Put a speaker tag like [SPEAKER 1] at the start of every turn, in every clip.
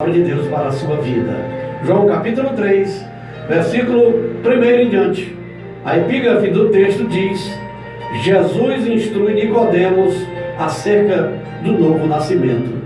[SPEAKER 1] palavra de Deus para a sua vida. João capítulo 3, versículo 1 em diante. A epígrafe do texto diz: Jesus instrui Nicodemos acerca do novo nascimento.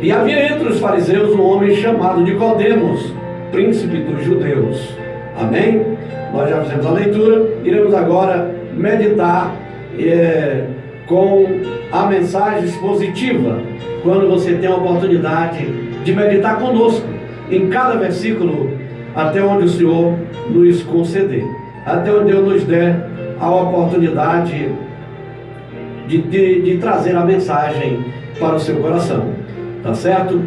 [SPEAKER 1] E havia entre os fariseus um homem chamado Nicodemos, príncipe dos judeus. Amém? Nós já fizemos a leitura, iremos agora meditar com a mensagem expositiva, quando você tem a oportunidade de meditar conosco em cada versículo, até onde o Senhor nos conceder, até onde Deus nos der a oportunidade de trazer a mensagem para o seu coração, tá certo?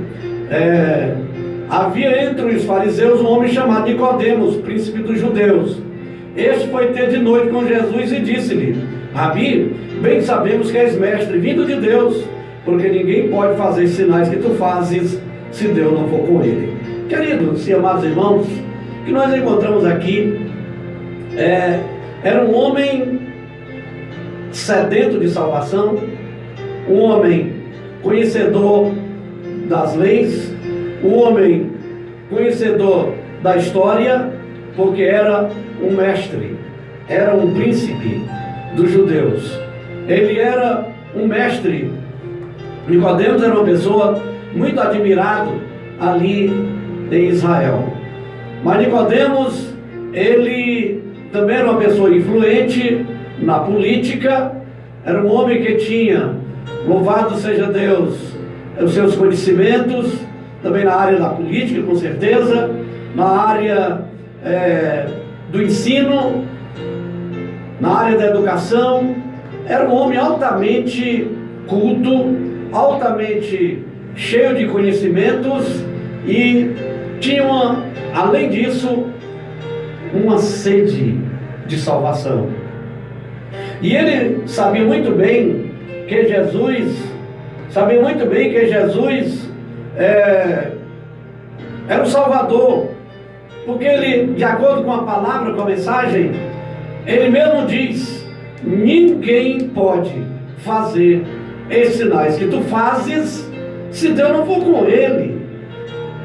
[SPEAKER 1] Havia entre os fariseus um homem chamado Nicodemos, príncipe dos judeus. Este foi ter de noite com Jesus e disse-lhe: Rabi, bem sabemos que és mestre, vindo de Deus, porque ninguém pode fazer sinais que tu fazes, se Deus não for com ele. Queridos e amados irmãos, o que nós encontramos aqui era um homem sedento de salvação, um homem conhecedor das leis, um homem conhecedor da história, porque era um mestre, era um príncipe dos judeus. Ele era um mestre. Nicodemos era uma pessoa muito admirado ali em Israel. Mas Nicodemos, ele também era uma pessoa influente na política, era um homem que tinha, louvado seja Deus, os seus conhecimentos, também na área da política, com certeza, na área do ensino, na área da educação. Era um homem altamente culto, altamente cheio de conhecimentos e tinha, além disso, uma sede de salvação. E ele sabia muito bem que Jesus era o Salvador, porque ele, de acordo com a palavra, com a mensagem, ele mesmo diz: ninguém pode fazer esses sinais que tu fazes se Deus não for com ele.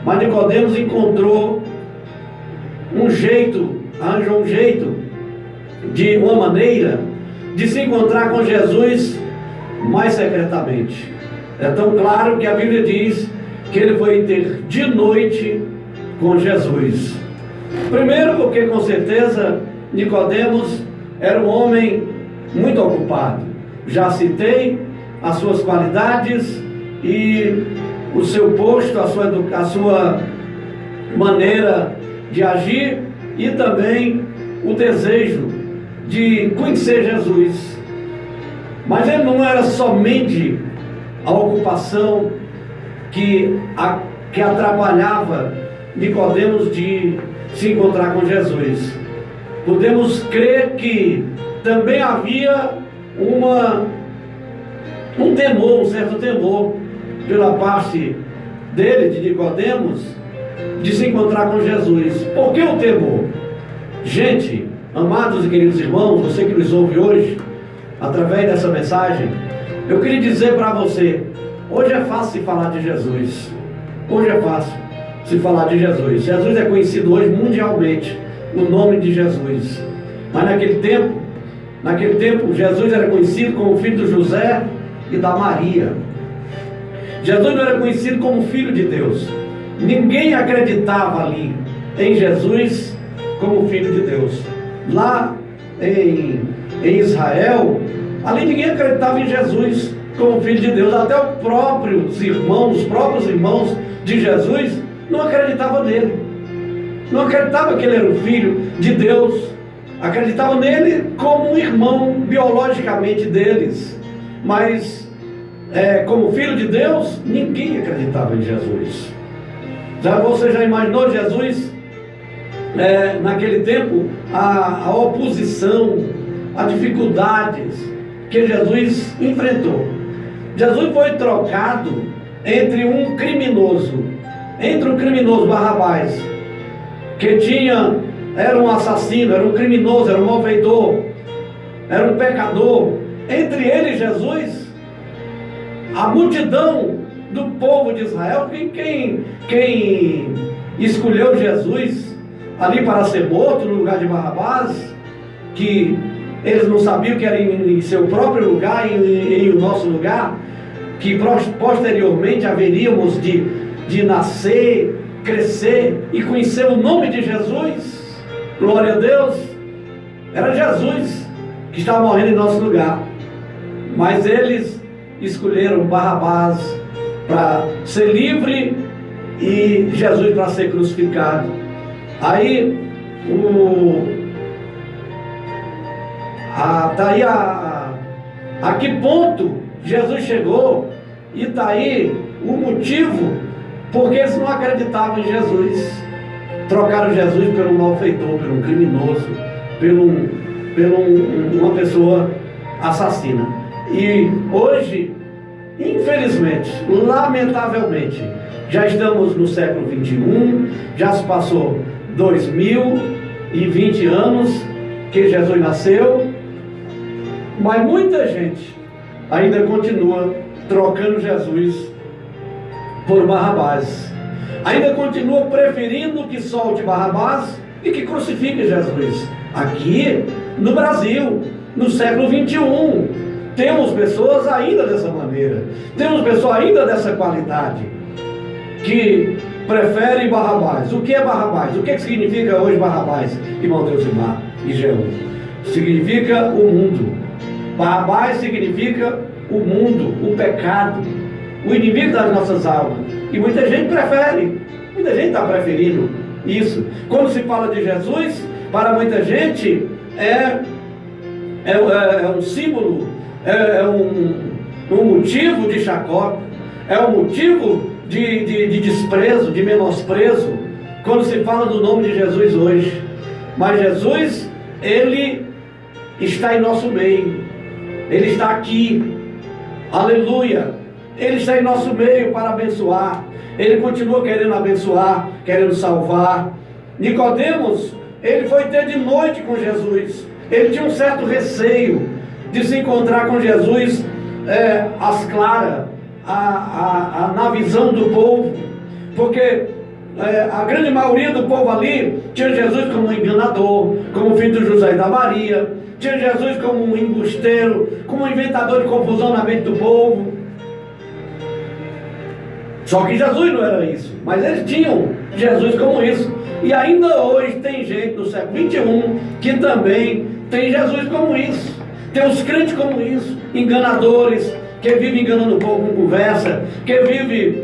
[SPEAKER 1] Mas Nicodemos encontrou arranjou um jeito, de uma maneira de se encontrar com Jesus mais secretamente. É tão claro que a Bíblia diz que ele foi ter de noite com Jesus. Primeiro porque, com certeza, Nicodemos era um homem muito ocupado. Já citei as suas qualidades e o seu posto, a sua maneira de agir, e também o desejo de conhecer Jesus. Mas ele não era somente a ocupação que atrapalhava Nicodemos de se encontrar com Jesus. Podemos crer que também havia um certo temor pela parte dele, de Nicodemos, de se encontrar com Jesus. Por que o temor? Gente, amados e queridos irmãos, você que nos ouve hoje, através dessa mensagem, eu queria dizer para você: hoje é fácil se falar de Jesus. Hoje é fácil se falar de Jesus. Jesus é conhecido hoje mundialmente, o nome de Jesus. Mas naquele tempo, Jesus era conhecido como filho de José e da Maria. Jesus não era conhecido como filho de Deus. Ninguém acreditava ali em Jesus como filho de Deus. Lá em Israel, ali ninguém acreditava em Jesus como filho de Deus. Até os próprios irmãos de Jesus não acreditavam nele. Não acreditavam que ele era o filho de Deus. Acreditavam nele como um irmão biologicamente deles. Mas como filho de Deus, ninguém acreditava em Jesus. Você já imaginou Jesus, naquele tempo, a oposição, as dificuldades que Jesus enfrentou? Jesus foi trocado entre um criminoso Barrabás, que era um assassino, era um criminoso, era um malfeitor, era um pecador. Entre ele e Jesus, a multidão do povo de Israel, quem escolheu Jesus ali para ser morto no lugar de Barrabás, que eles não sabiam que era em seu próprio lugar, em o nosso lugar, que posteriormente haveríamos de nascer, crescer e conhecer o nome de Jesus. Glória a Deus. Era Jesus que estava morrendo em nosso lugar, mas eles escolheram Barrabás para ser livre e Jesus para ser crucificado. Aí está aí a que ponto Jesus chegou, e está aí o motivo porque eles não acreditavam em Jesus. Trocaram Jesus por um malfeitor, por um criminoso, por uma pessoa assassina. E hoje, infelizmente, lamentavelmente, já estamos no século 21, já se passou 2020 anos que Jesus nasceu, mas muita gente ainda continua trocando Jesus por Barrabás, ainda continua preferindo que solte Barrabás e que crucifique Jesus. Aqui no Brasil, no século 21, temos pessoas ainda dessa maneira, temos pessoas ainda dessa qualidade, que preferem Barrabás. O que é Barrabás? O que significa hoje Barrabás, irmão Deusimar e Jeú? Significa o mundo. Barrabás significa o mundo, o pecado, o inimigo das nossas almas. E muita gente prefere, muita gente está preferindo isso. Quando se fala de Jesus, para muita gente é um símbolo, é um motivo de chacota, é um motivo de desprezo, de menosprezo, quando se fala do nome de Jesus hoje. Mas Jesus, Ele está em nosso meio, Ele está aqui, aleluia, Ele está em nosso meio para abençoar, Ele continua querendo abençoar, querendo salvar. Nicodemos, ele foi ter de noite com Jesus, ele tinha um certo receio de se encontrar com Jesus às claras, na visão do povo, porque a grande maioria do povo ali tinha Jesus como um enganador, como filho de José e da Maria, tinha Jesus como um embusteiro, como um inventador de confusão na mente do povo. Só que Jesus não era isso, mas eles tinham Jesus como isso. E ainda hoje tem gente no século 21 que também tem Jesus como isso. Tem os crentes como isso, enganadores, que vive enganando o povo com conversa, que vive...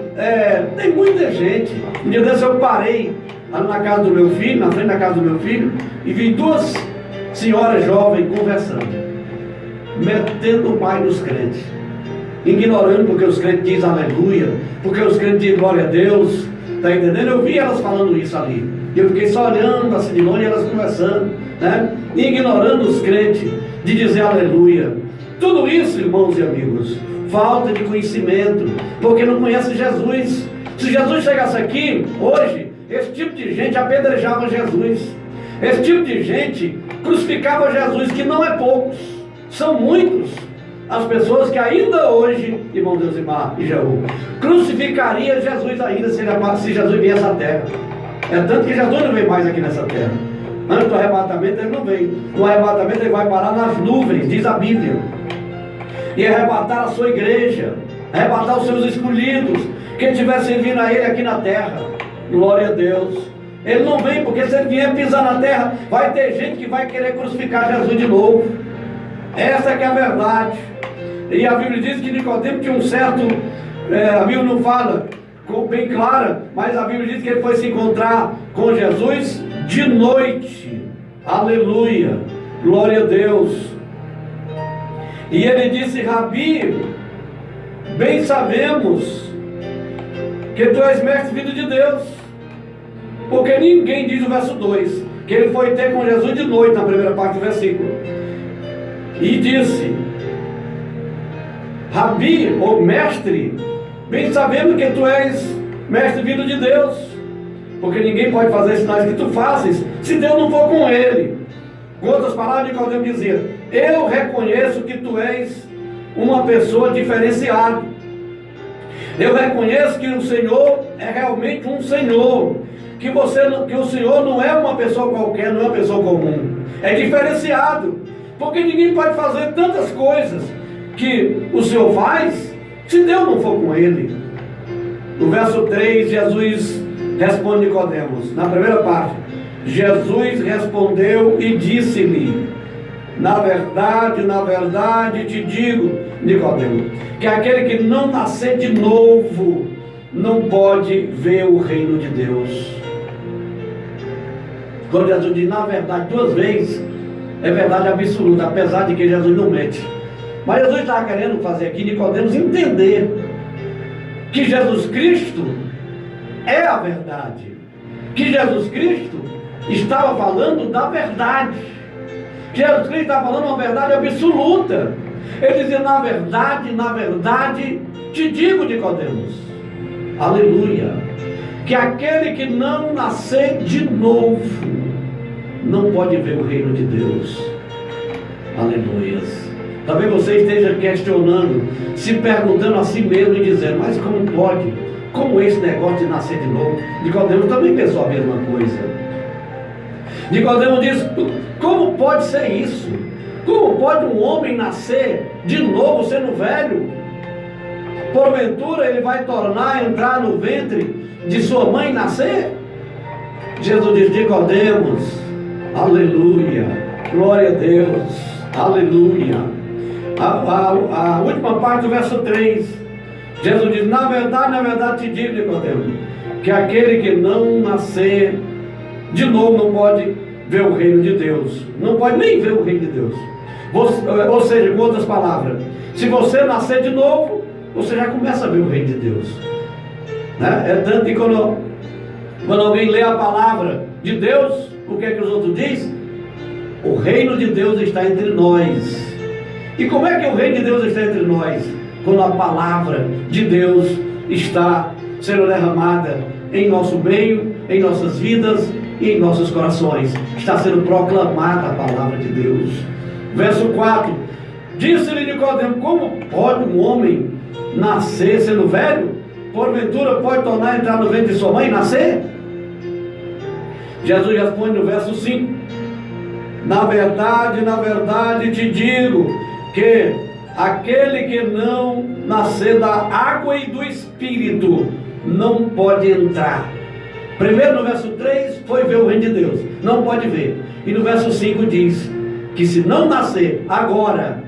[SPEAKER 1] tem muita gente. Um dia desse eu parei lá na casa do meu filho, na frente da casa do meu filho, e vi duas senhoras jovens conversando, metendo o pai nos crentes, ignorando porque os crentes dizem aleluia, porque os crentes dizem glória a Deus, está entendendo? Eu vi elas falando isso ali, e eu fiquei só olhando assim de longe, elas conversando, né? Ignorando os crentes de dizer aleluia. Tudo isso, irmãos e amigos, falta de conhecimento, porque não conhece Jesus. Se Jesus chegasse aqui hoje, esse tipo de gente apedrejava Jesus, esse tipo de gente crucificava Jesus, que não é poucos, são muitos as pessoas que ainda hoje, irmão Deusimar e Jeú, crucificaria Jesus ainda se Jesus viesse à terra. É tanto que Jesus não vem mais aqui nessa terra. Antes do arrebatamento ele não vem. No arrebatamento ele vai parar nas nuvens, diz a Bíblia, e arrebatar a sua igreja, arrebatar os seus escolhidos, que estiver servindo a Ele aqui na terra. Glória a Deus. Ele não vem, porque se Ele vier pisar na terra, vai ter gente que vai querer crucificar Jesus de novo. Essa que é a verdade. E a Bíblia diz que Nicodemo tinha um certo... a Bíblia não fala bem clara, mas a Bíblia diz que ele foi se encontrar com Jesus de noite. Aleluia. Glória a Deus. E ele disse: Rabi, bem sabemos que tu és mestre vindo de Deus. Porque ninguém diz o verso 2, que ele foi ter com Jesus de noite, na primeira parte do versículo. E disse: Rabi, ou mestre, bem sabemos que tu és mestre vindo de Deus. Porque ninguém pode fazer sinais que tu fazes, se Deus não for com ele. Com outras palavras, Nicodemo dizia: eu reconheço que tu és uma pessoa diferenciada. Eu reconheço que o Senhor é realmente um Senhor. Que o Senhor não é uma pessoa qualquer, não é uma pessoa comum. É diferenciado. Porque ninguém pode fazer tantas coisas que o Senhor faz, se Deus não for com ele. No verso 3, Jesus responde Nicodemos. Na primeira parte, Jesus respondeu e disse-lhe: na verdade te digo, Nicodemo, que aquele que não nascer de novo não pode ver o reino de Deus. Quando Jesus diz na verdade duas vezes, é verdade absoluta, apesar de que Jesus não mente. Mas Jesus estava querendo fazer aqui Nicodemos entender que Jesus Cristo é a verdade, que Jesus Cristo estava falando da verdade. Jesus Cristo está falando uma verdade absoluta. Ele dizia: na verdade te digo, Nicodemos, aleluia, que aquele que não nascer de novo não pode ver o reino de Deus. Aleluias. Talvez você esteja questionando, se perguntando a si mesmo e dizendo: mas como pode? Como esse negócio de nascer de novo? Nicodemos também pensou a mesma coisa. Nicodemos disse: como pode ser isso? Como pode um homem nascer de novo sendo velho? Porventura ele vai entrar no ventre de sua mãe e nascer? Jesus diz: Nicodemos, aleluia, glória a Deus, aleluia. A última parte do verso 3, Jesus diz: na verdade te digo, Nicodemos, que aquele que não nascer de novo não pode ver o reino de Deus. Não pode nem ver o reino de Deus. Ou seja, com outras palavras, se você nascer de novo, você já começa a ver o reino de Deus, né? É tanto que quando alguém lê a palavra de Deus, o que é que os outros dizem? O reino de Deus está entre nós. E como é que o reino de Deus está entre nós? Quando a palavra de Deus está sendo derramada em nosso meio, em nossas vidas e em nossos corações. Está sendo proclamada a palavra de Deus. Verso 4: disse-lhe Nicodemo: como pode um homem nascer sendo velho? Porventura pode tornar a entrar no ventre de sua mãe e nascer? Jesus responde no verso 5: na verdade te digo que aquele que não nascer da água e do Espírito não pode entrar. Primeiro no verso 3 foi ver o reino de Deus, não pode ver. E no verso 5 diz que se não nascer agora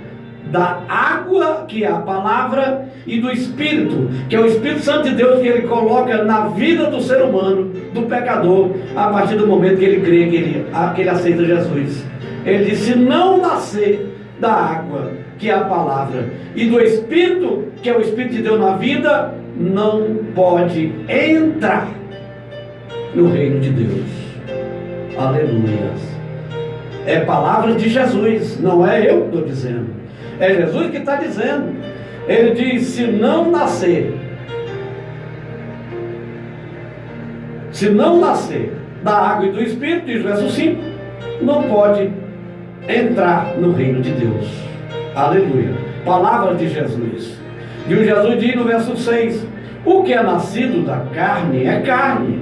[SPEAKER 1] da água, que é a palavra, e do Espírito, que é o Espírito Santo de Deus, que ele coloca na vida do ser humano, do pecador, a partir do momento que ele crê, que ele aceita Jesus. Ele diz: se não nascer da água, que é a palavra, e do Espírito, que é o Espírito de Deus na vida, não pode entrar no reino de Deus. Aleluia. É palavra de Jesus, não é eu que estou dizendo, é Jesus que está dizendo. Ele diz: se não nascer da água e do Espírito, diz o verso 5, não pode entrar no reino de Deus. Aleluia. Palavra de Jesus. E o Jesus diz no verso 6: o que é nascido da carne é carne,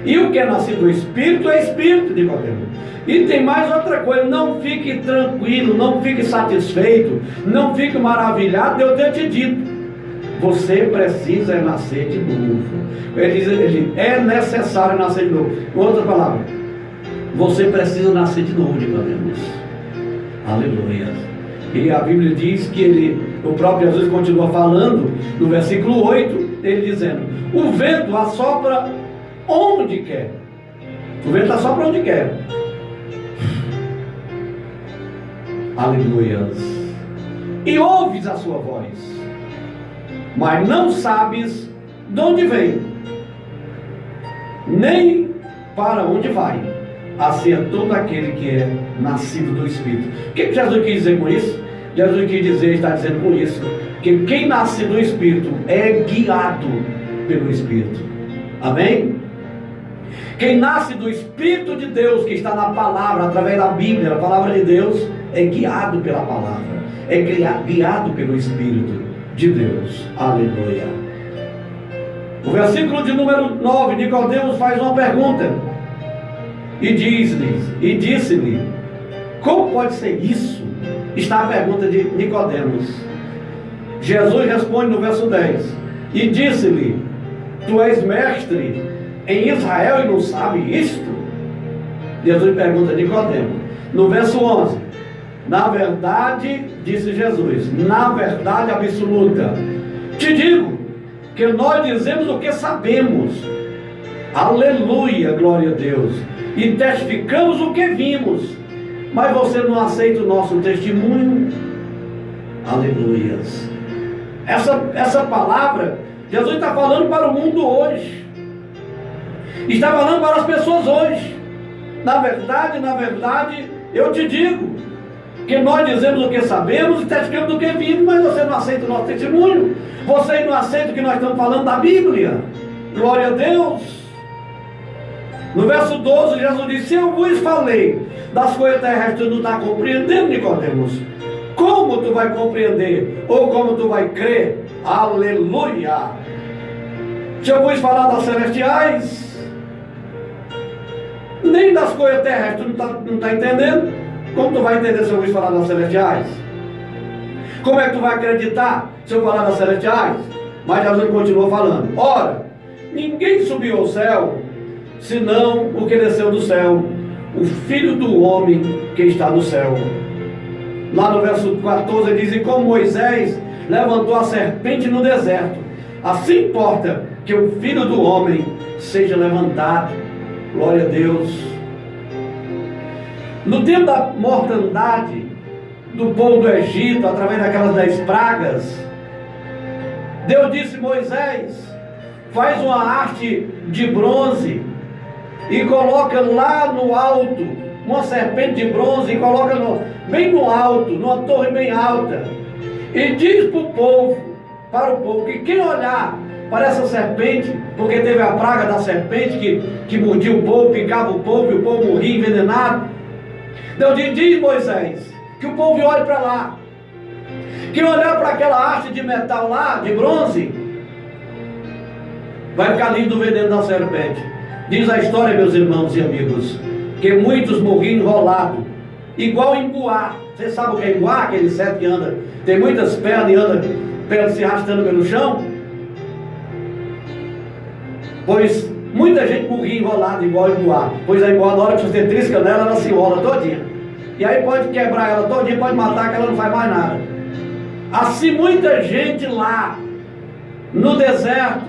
[SPEAKER 1] e o que é nascido do Espírito é Espírito, Nicodemo. E tem mais outra coisa: não fique tranquilo, não fique satisfeito, não fique maravilhado de eu ter te dito. Você precisa nascer de novo. Ele diz: é necessário nascer de novo. Com outras palavras, você precisa nascer de novo, Nicodemos. Aleluia. E a Bíblia diz que o próprio Jesus continua falando no versículo 8, ele dizendo: o vento assopra onde quer. O vento assopra onde quer. Aleluia. E ouves a sua voz, mas não sabes de onde vem, nem para onde vai. Assim é todo aquele que é nascido do Espírito. O que Jesus quis dizer com isso? Jesus quis dizer, está dizendo com isso, que quem nasce do Espírito é guiado pelo Espírito. Amém? Quem nasce do Espírito de Deus, que está na palavra, através da Bíblia, a palavra de Deus, é guiado pela palavra, é guiado pelo Espírito de Deus. Aleluia. O versículo de número 9, Nicodemos faz uma pergunta. E disse-lhe, como pode ser isso? Está a pergunta de Nicodemos. Jesus responde no verso 10. E disse-lhe, tu és mestre em Israel e não sabe isto? Jesus pergunta a Nicodemos. No verso 11. Na verdade, disse Jesus, na verdade absoluta, te digo que nós dizemos o que sabemos. Aleluia, glória a Deus. E testificamos o que vimos, mas você não aceita o nosso testemunho. Aleluias. Essa palavra, Jesus está falando para o mundo hoje. Está falando para as pessoas hoje. Na verdade, eu te digo que nós dizemos o que sabemos e testificamos o que vimos, mas você não aceita o nosso testemunho. Você não aceita o que nós estamos falando da Bíblia. Glória a Deus. No verso 12, Jesus disse, se eu vos falei das coisas terrestres, tu não está compreendendo, Nicodemos. Como tu vai compreender? Ou como tu vai crer? Aleluia! Se eu vos falar das celestiais, nem das coisas terrestres, tu não está entendendo? Como tu vai entender se eu vos falar das celestiais? Como é que tu vai acreditar se eu falar das celestiais? Mas Jesus continuou falando, ora, ninguém subiu ao céu, senão o que desceu do céu, o Filho do Homem que está no céu. Lá no verso 14 diz, e como Moisés levantou a serpente no deserto, assim importa que o Filho do Homem seja levantado. Glória a Deus. No tempo da mortandade do povo do Egito, através daquelas 10 pragas, Deus disse a Moisés, faz uma haste de bronze e coloca lá no alto uma serpente de bronze e coloca bem no alto, numa torre bem alta, e diz para o povo que quem olhar para essa serpente, porque teve a praga da serpente que mordia o povo, picava o povo e o povo morria envenenado. Deus diz Moisés que o povo olhe para lá, quem olhar para aquela haste de metal lá, de bronze, vai ficar livre do veneno da serpente. Diz a história, meus irmãos e amigos, que muitos morriam enrolados, igual embuá. Você sabe o que é embuá? Aquele inseto que anda, tem muitas pernas e anda se arrastando pelo chão. Pois muita gente morria enrolada igual embuá. Pois a embuá, na hora que você trisca nela, ela se enrola todinha. E aí pode quebrar ela todinha, pode matar, que ela não faz mais nada. Assim muita gente lá no deserto,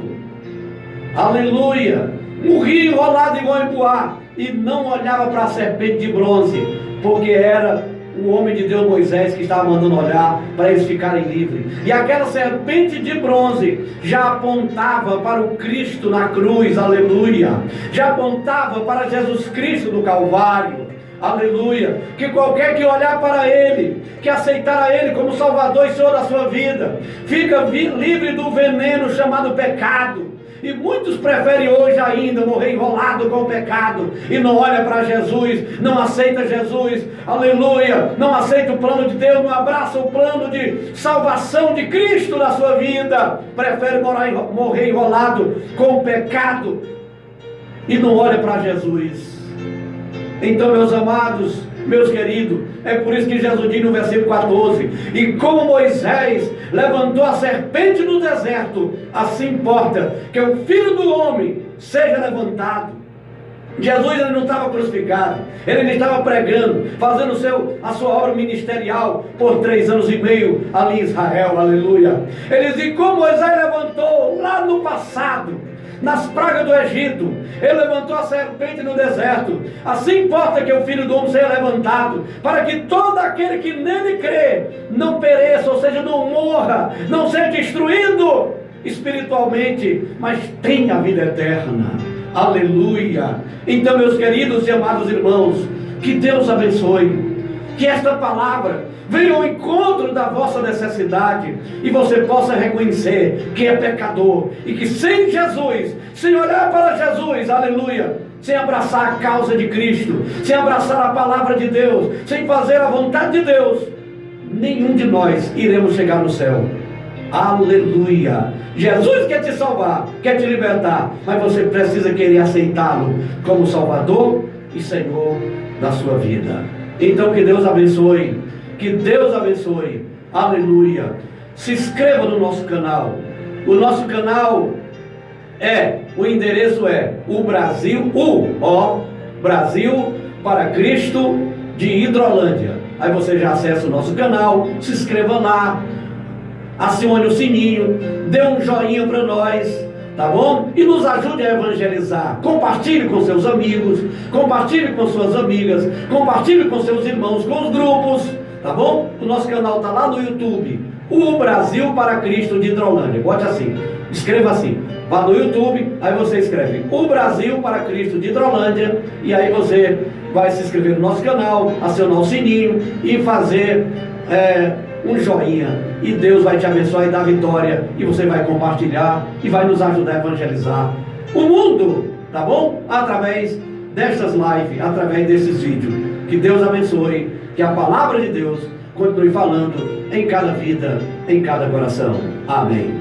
[SPEAKER 1] aleluia, morria enrolado igual embuá e não olhava para a serpente de bronze, porque era o homem de Deus Moisés que estava mandando olhar para eles ficarem livres. E aquela serpente de bronze já apontava para o Cristo na cruz, aleluia, já apontava para Jesus Cristo no Calvário, aleluia, que qualquer que olhar para Ele, que aceitar a Ele como Salvador e Senhor da sua vida, fica livre do veneno chamado pecado. E muitos preferem hoje ainda morrer enrolado com o pecado e não olha para Jesus, não aceita Jesus, aleluia, não aceita o plano de Deus, não abraça o plano de salvação de Cristo na sua vida, prefere morrer enrolado com o pecado e não olha para Jesus. Então, meus amados, meus queridos, é por isso que Jesus diz no versículo 14, e como Moisés levantou a serpente no deserto, assim importa que o Filho do Homem seja levantado. Jesus ele não estava crucificado, ele não estava pregando, fazendo a sua obra ministerial por 3 anos e meio ali em Israel, aleluia. Ele diz, como Moisés levantou lá no passado, nas pragas do Egito, ele levantou a serpente no deserto, assim importa que o Filho do Homem seja levantado, para que todo aquele que nele crê não pereça, ou seja, não morra, não seja destruído espiritualmente, mas tenha a vida eterna, aleluia. Então, meus queridos e amados irmãos, que Deus abençoe, que esta palavra venha ao encontro da vossa necessidade e você possa reconhecer que é pecador e que sem Jesus, sem olhar para Jesus, aleluia, sem abraçar a causa de Cristo, sem abraçar a palavra de Deus, sem fazer a vontade de Deus, nenhum de nós iremos chegar no céu. Aleluia! Jesus quer te salvar, quer te libertar, mas você precisa querer aceitá-lo como Salvador e Senhor da sua vida. Então que Deus abençoe, que Deus abençoe, aleluia. Se inscreva no nosso canal. O nosso canal o endereço é o Brasil para Cristo de Hidrolândia. Aí você já acessa o nosso canal, se inscreva lá, acione o sininho, dê um joinha para nós, tá bom? E nos ajude a evangelizar. Compartilhe com seus amigos, compartilhe com suas amigas, compartilhe com seus irmãos, com os grupos, tá bom? O nosso canal está lá no YouTube, o Brasil para Cristo de Hidrolândia. Bote assim, escreva assim, vá no YouTube, aí você escreve o Brasil para Cristo de Hidrolândia, e aí você vai se inscrever no nosso canal, acionar o sininho e fazer um joinha, e Deus vai te abençoar e dar vitória, e você vai compartilhar e vai nos ajudar a evangelizar o mundo, tá bom? Através destas lives, através desses vídeos. Que Deus abençoe, que a palavra de Deus continue falando em cada vida, em cada coração. Amém.